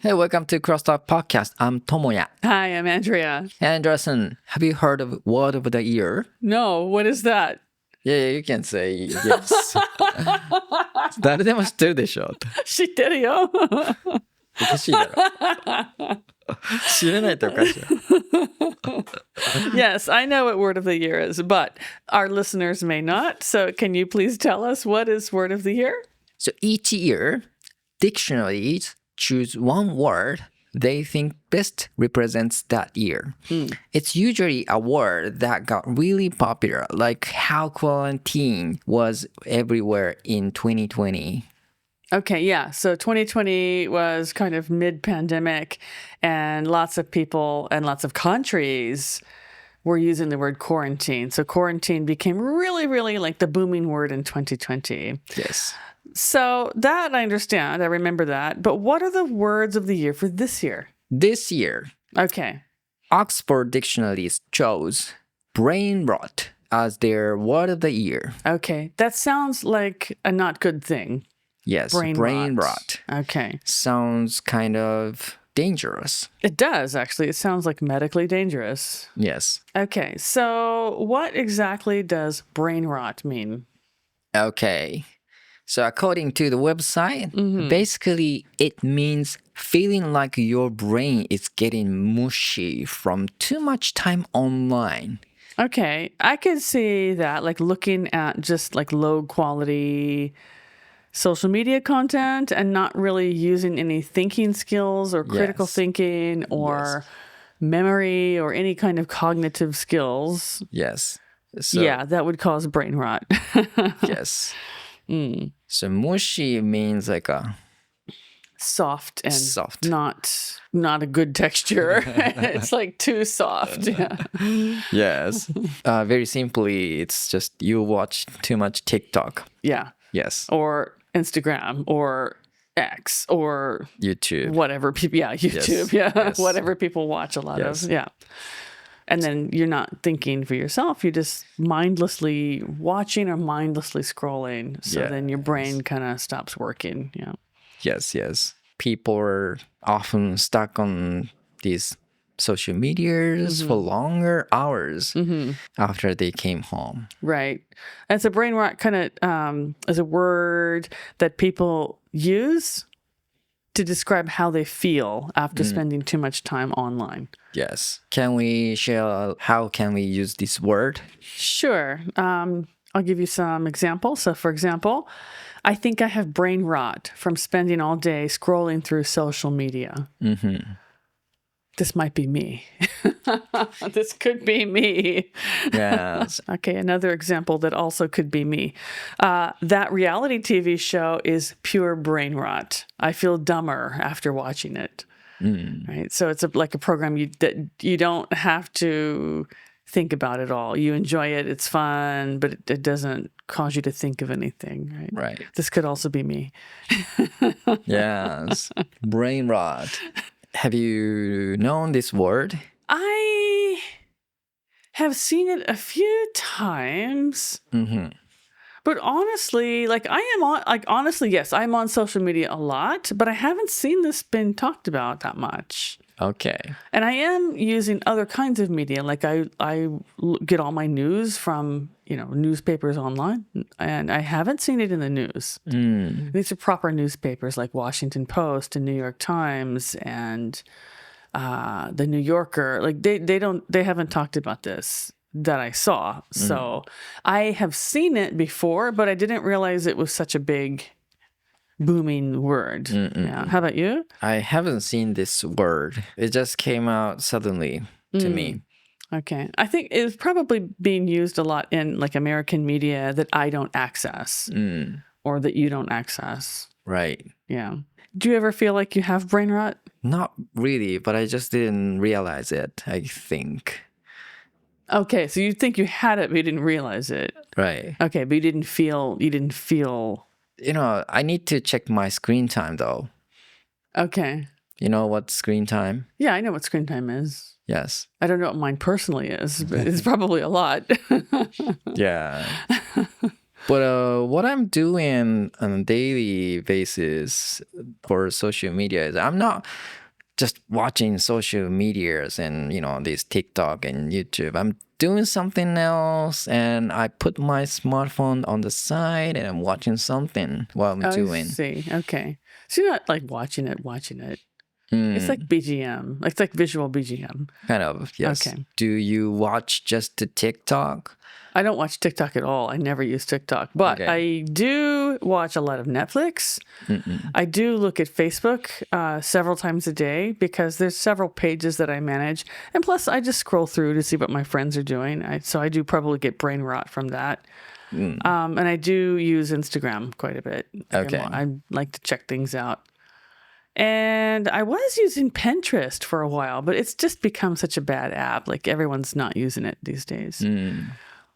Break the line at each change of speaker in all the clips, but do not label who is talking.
Hey, welcome to CrossTalk podcast. I'm Tomoya.
Hi, I'm Andrea.
Andrea-san, have you heard of Word of the Year?
No, what is that?
Yeah, you can say yes. 誰でも知ってるでしょ。
知ってるよ。
おかしいだろ。知らないとおかしい。
Yes, I know what Word of the Year is, but our listeners may not. So can you please tell us what is Word of the Year?
So each year, dictionaries choose one word they think best represents that year. It's usually a word that got really popular, like how quarantine was everywhere in 2020.
Okay, yeah. So 2020 was kind of mid-pandemic, and lots of people and lots of countries were using the word quarantine. So quarantine became really like the booming word in 2020.
Yes.
So that I understand. I remember that. But what are the words of the year for this year?
This year,
Okay.
Oxford dictionaries chose brain rot as their word of the year.
Okay. That sounds like a not good thing.
Yes,
Brain
rot.
Okay.
Sounds kind of dangerous.
It does, actually. It sounds like medically dangerous.
Yes.
Okay. So what exactly does brain rot mean?
Okay. So according to the website, basically it means feeling like your brain is getting mushy from too much time online.
Okay. I could see that, like looking at just like low quality social media content and not really using any thinking skills or critical
Yes.
thinking or memory or any kind of cognitive skills.
Yes. So,
Yeah, that would cause brain rot.
Yes. So mushy means like a
Soft and
Soft.
not a good texture. It's like too soft. Yeah.
yes. Very simply, it's just you watch too much TikTok.
Yeah.
Yes.
Or Instagram or X or
YouTube.
whatever people, YouTube,
Yes.
whatever people watch a lot
Yes.
of, and then you're not thinking for yourself, you're just mindlessly watching or mindlessly scrolling, so then your brain kind of stops working.
Yes. People are often stuck on these social medias for longer hours after they came home.
Right. And so brain rot kind of is a word that people use to describe how they feel after spending too much time online.
Yes. Can we share how can we use this word?
Sure. I'll give you some examples. So, for example, I think I have brain rot from spending all day scrolling through social media. This might be me. This could be me.
Yes.
Okay, another example that also could be me. That reality TV show is pure brain rot. I feel dumber after watching it. Right? So it's like a program that you don't have to think about at all. You enjoy it. It's fun, but it doesn't cause you to think of anything. Right?
Right.
This could also be me.
Yes. Brain rot. Have you known this word?
I have seen it a few times. But honestly, yes, I'm on social media a lot, but I haven't seen this been talked about that much.
Okay.
And I am using other kinds of media. Like I get all my news from, newspapers online, and I haven't seen it in the news. These are proper newspapers like Washington Post and New York Times and the New Yorker. Like they haven't talked about this that I saw. So I have seen it before, but I didn't realize it was such a big booming word. Yeah. How about you?
I haven't seen this word. It just came out suddenly to me.
Okay. I think it's probably being used a lot in like American media that I don't access or that you don't access.
Right.
Yeah. Do you ever feel like you have brain rot?
Not really, but I just didn't realize it, I think.
Okay. So you think you had it, but you didn't realize it.
Right.
Okay. But you didn't feel.
I need to check my screen time though.
Okay.
You know what screen time?
Yeah, I know what screen time is.
Yes.
I don't know what mine personally is, but it's probably a lot.
Yeah. But what I'm doing on a daily basis for social media is I'm not just watching social medias and, these TikTok and YouTube. I'm doing something else and I put my smartphone on the side and I'm watching something while I'm doing.
I see. Okay. So you're not like watching it. It's like BGM. It's like visual BGM.
Kind of, yes.
Okay.
Do you watch just the TikTok?
I don't watch TikTok at all. I never use TikTok. But I do watch a lot of Netflix. I do look at Facebook several times a day because there's several pages that I manage. And plus, I just scroll through to see what my friends are doing. So I do probably get brain rot from that. And I do use Instagram quite a bit.
Okay.
I like to check things out. And I was using Pinterest for a while, but it's just become such a bad app. Like everyone's not using it these days.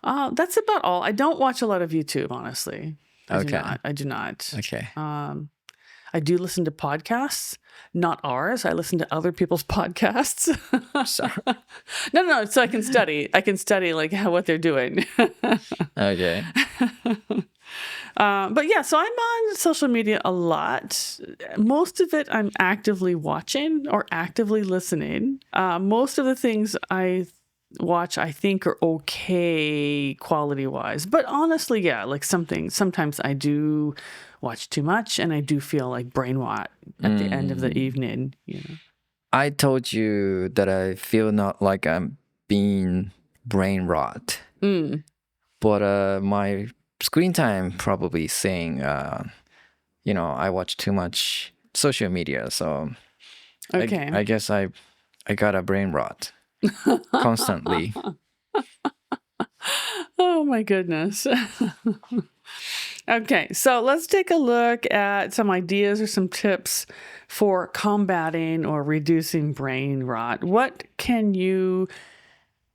That's about all. I don't watch a lot of YouTube, honestly. I do not.
Okay.
I do listen to podcasts, not ours. I listen to other people's podcasts.
Sorry.
No. So I can study. Like what they're doing.
Okay.
But yeah, so I'm on social media a lot. Most of it I'm actively watching or actively listening. Most of the things I watch I think are okay quality wise, but honestly, yeah, like sometimes I do watch too much and I do feel like brain rot at the end of the evening.
I told you that I feel not like I'm being brain rot, but my screen time probably saying I watch too much social media, so I guess I got a brain rot constantly.
Oh my goodness. Okay, so let's take a look at some ideas or some tips for combating or reducing brain rot. What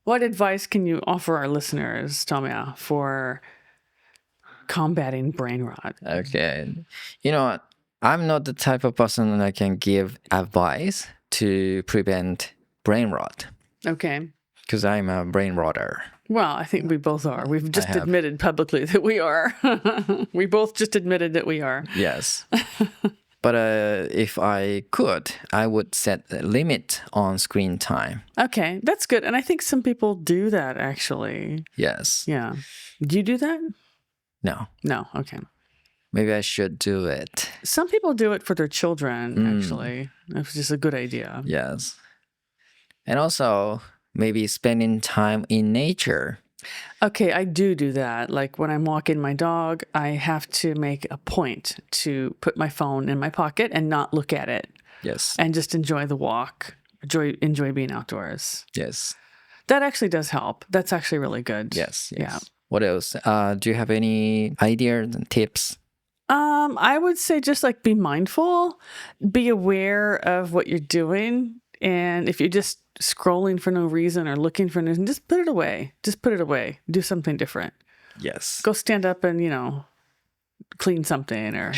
advice can you offer our listeners, Tomoya, for combating brain rot?
Okay. You know what? I'm not the type of person that can give advice to prevent brain rot.
Okay.
Because I'm a brain rotter.
Well, I think we both are. We've just admitted publicly that we are. We both just admitted that we are.
Yes. But if I could, I would set a limit on screen time.
Okay, that's good. And I think some people do that, actually.
Yes.
Yeah. Do you do that?
No.
No, okay.
Maybe I should do it.
Some people do it for their children, actually. It's just a good idea.
Yes. And also, maybe spending time in nature.
Okay, I do that. Like when I'm walking my dog, I have to make a point to put my phone in my pocket and not look at it.
Yes.
And just enjoy the walk, enjoy being outdoors.
Yes.
That actually does help. That's actually really good.
Yes.
Yeah.
What else? Do you have any ideas and tips?
I would say just like be mindful, be aware of what you're doing. And if you're just scrolling for no reason or looking for no reason, just put it away. Do something different.
Yes.
Go stand up and, clean something or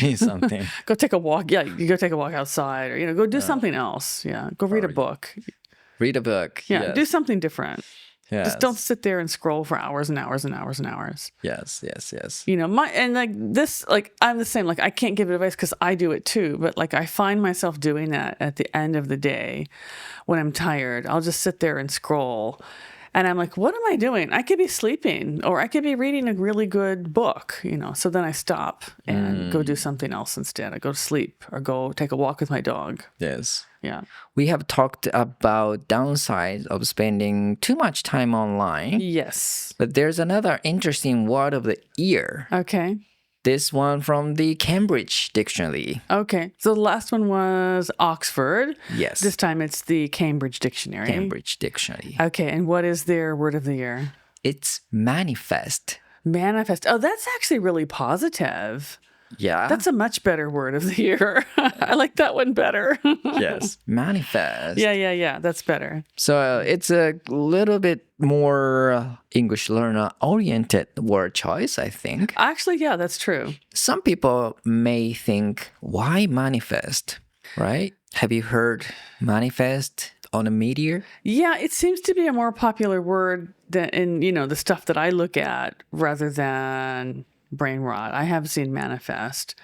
go take a walk. Yeah, you go take a walk outside or, go do something else. Yeah, go read a book.
Read a book.
Yeah,
yes.
do something different.
Yes.
Just don't sit there and scroll for hours and hours and hours and hours.
Yes.
I'm the same. Like I can't give advice because I do it too. But like I find myself doing that at the end of the day when I'm tired. I'll just sit there and scroll. And I'm like, what am I doing? I could be sleeping or I could be reading a really good book, So then I stop and go do something else instead. I go to sleep or go take a walk with my dog.
Yes.
Yeah.
We have talked about downsides of spending too much time online.
Yes.
But there's another interesting word of the year.
Okay.
This one from the Cambridge Dictionary.
Okay. So the last one was Oxford.
Yes.
This time it's the Cambridge Dictionary.
Cambridge Dictionary.
Okay. And what is their word of the year?
It's manifest.
Manifest. Oh, that's actually really positive.
Yeah.
That's a much better word of the year. I like that one better.
Yes. Manifest.
Yeah. That's better.
So it's a little bit more English learner oriented word choice, I think.
Actually, yeah, that's true.
Some people may think, why manifest? Right? Have you heard manifest on the media?
Yeah, it seems to be a more popular word than in, the stuff that I look at rather than brain rot. I have seen manifest.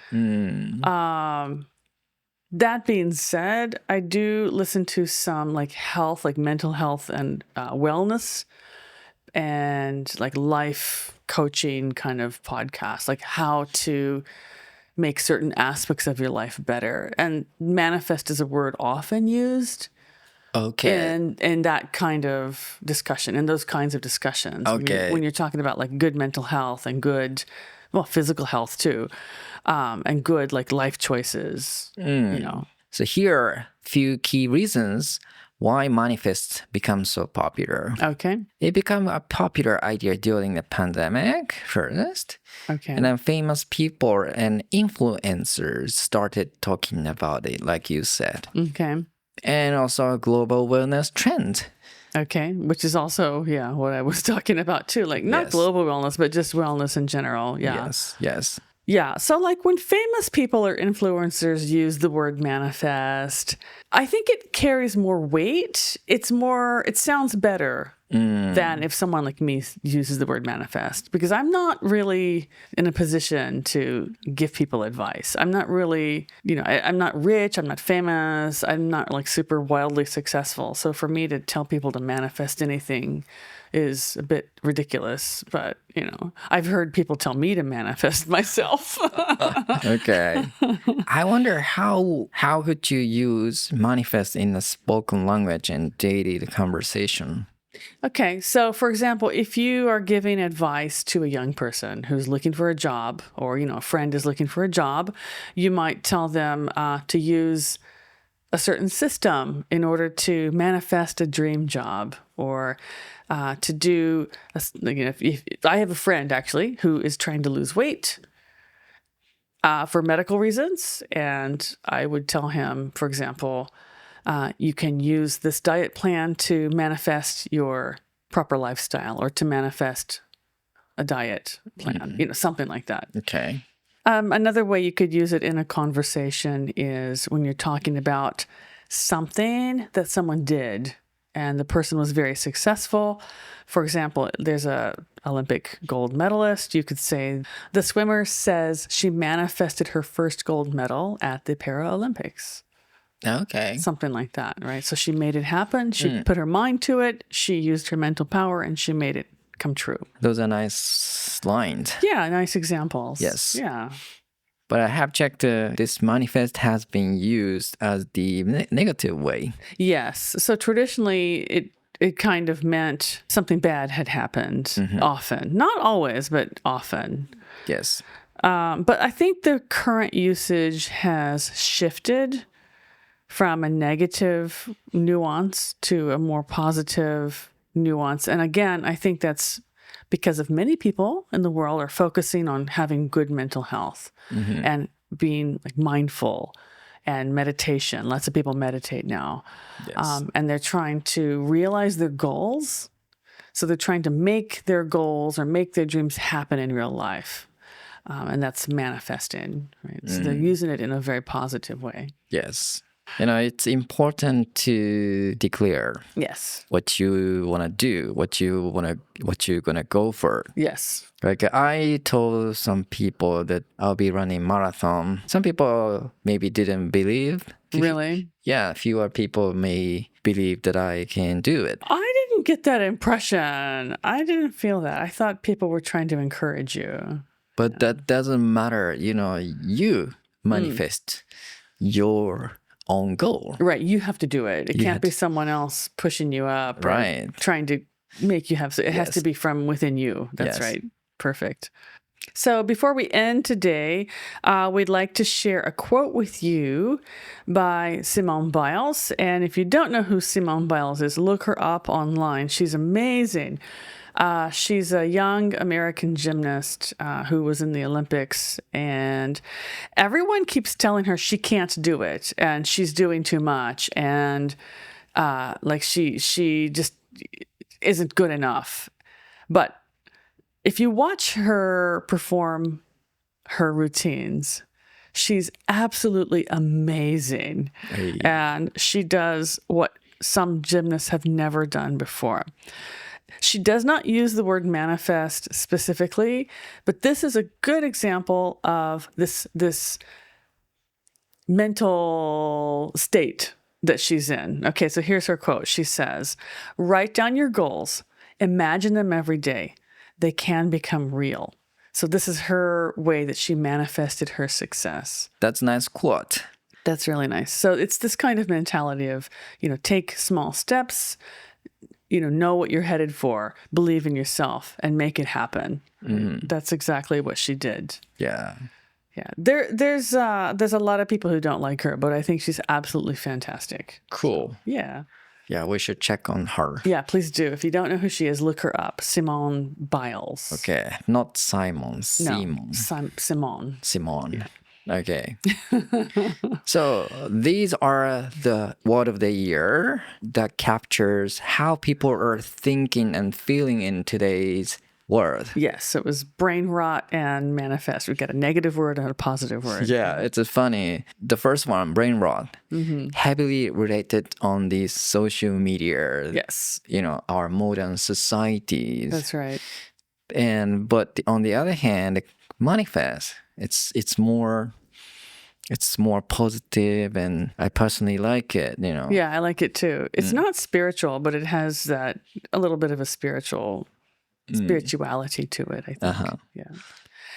That being said, I do listen to some like health, like mental health and wellness and like life coaching kind of podcasts, like how to make certain aspects of your life better. And manifest is a word often used in that kind of discussion, in those kinds of discussions.
Okay.
When you're talking about like good mental health and good, well, physical health too, and good like life choices, you know.
So here are a few key reasons why manifests become so popular.
Okay.
It became a popular idea during the pandemic first.
Okay.
And then famous people and influencers started talking about it, like you said.
Okay.
And also a global wellness trend.
Okay. Which is also, what I was talking about too. Like not global wellness, but just wellness in general. Yeah.
Yes.
Yeah. So like when famous people or influencers use the word manifest, I think it carries more weight. It sounds better than if someone like me uses the word manifest, because I'm not really in a position to give people advice. I'm not really, I'm not rich. I'm not famous. I'm not like super wildly successful. So for me to tell people to manifest anything is a bit ridiculous, but I've heard people tell me to manifest myself.
Okay. I wonder how could you use manifest in the spoken language and daily conversation?
Okay, so for example, if you are giving advice to a young person who's looking for a job, or a friend is looking for a job, you might tell them to use a certain system in order to manifest a dream job, or to do, if I have a friend actually who is trying to lose weight for medical reasons, and I would tell him, for example, you can use this diet plan to manifest your proper lifestyle, or to manifest a diet plan, something like that.
Okay.
Another way you could use it in a conversation is when you're talking about something that someone did and the person was very successful. For example, there's a Olympic gold medalist. You could say the swimmer says she manifested her first gold medal at the Paralympics.
Okay.
Something like that, right? So she made it happen. She put her mind to it. She used her mental power, and she made it come true.
Those are nice lines.
Yeah, nice examples.
Yes.
Yeah.
But I have checked this manifest has been used as the negative way.
Yes. So traditionally, it kind of meant something bad had happened often. Not always, but often.
Yes.
But I think the current usage has shifted from a negative nuance to a more positive nuance. And again, I think that's because of many people in the world are focusing on having good mental health and being like mindful and meditation. Lots of people meditate now.
Yes.
And they're trying to realize their goals. So they're trying to make their goals or make their dreams happen in real life. And that's manifesting, right? So they're using it in a very positive way.
Yes. It's important to declare what you want to do, what you're going to go for.
Yes.
Like I told some people that I'll be running marathon. Some people maybe didn't believe.
Really?
Yeah, fewer people may believe that I can do it.
I didn't get that impression. I didn't feel that. I thought people were trying to encourage you.
But that doesn't matter. You manifest your own goal.
Right. You have to do it. It can't be someone else pushing you up.
Right.
Or trying to make you have. It has to be from within you. That's right. Perfect. So before we end today, we'd like to share a quote with you by Simone Biles. And if you don't know who Simone Biles is, look her up online. She's amazing. She's a young American gymnast who was in the Olympics, and everyone keeps telling her she can't do it and she's doing too much, and she just isn't good enough. But if you watch her perform her routines, she's absolutely amazing. And she does what some gymnasts have never done before. She does not use the word manifest specifically, but this is a good example of this mental state that she's in. Okay, so here's her quote. She says, "Write down your goals. Imagine them every day. They can become real." So this is her way that she manifested her success.
That's a nice quote.
That's really nice. So it's this kind of mentality of, take small steps, know what you're headed for, believe in yourself, and make it happen. Mm-hmm. That's exactly what she did.
Yeah.
Yeah. There's a lot of people who don't like her, but I think she's absolutely fantastic.
Cool.
So, yeah.
Yeah, we should check on her.
Yeah, please do. If you don't know who she is, look her up. Simone Biles.
Okay, not Simon. Simon.
No, Simone.
Simone. Yeah. Okay. So these are the word of the year that captures how people are thinking and feeling in today's world.
Yes, it was brain rot and manifest. We got a negative word and a positive word.
Yeah, it's funny. The first one, brain rot, heavily related on these social media.
Yes.
Our modern societies.
That's right.
But on the other hand, manifest, it's more positive, and I personally like it,
Yeah, I like it too. It's not spiritual, but it has a little bit of a spirituality to it, I think. Yeah.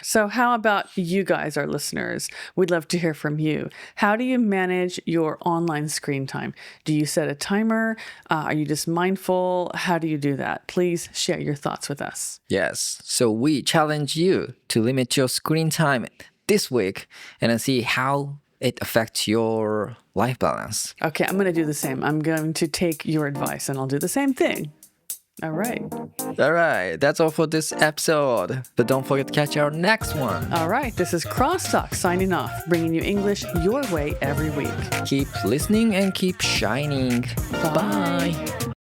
So how about you guys, our listeners? We'd love to hear from you. How do you manage your online screen time? Do you set a timer? Are you just mindful? How do you do that? Please share your thoughts with us.
Yes. So we challenge you to limit your screen time this week and see how it affects your life balance.
Okay, I'm going to do the same. I'm going to take your advice and I'll do the same thing. All right.
That's all for this episode. But don't forget to catch our next one.
All right. This is CrossTalk signing off, bringing you English your way every week.
Keep listening and keep shining.
Bye.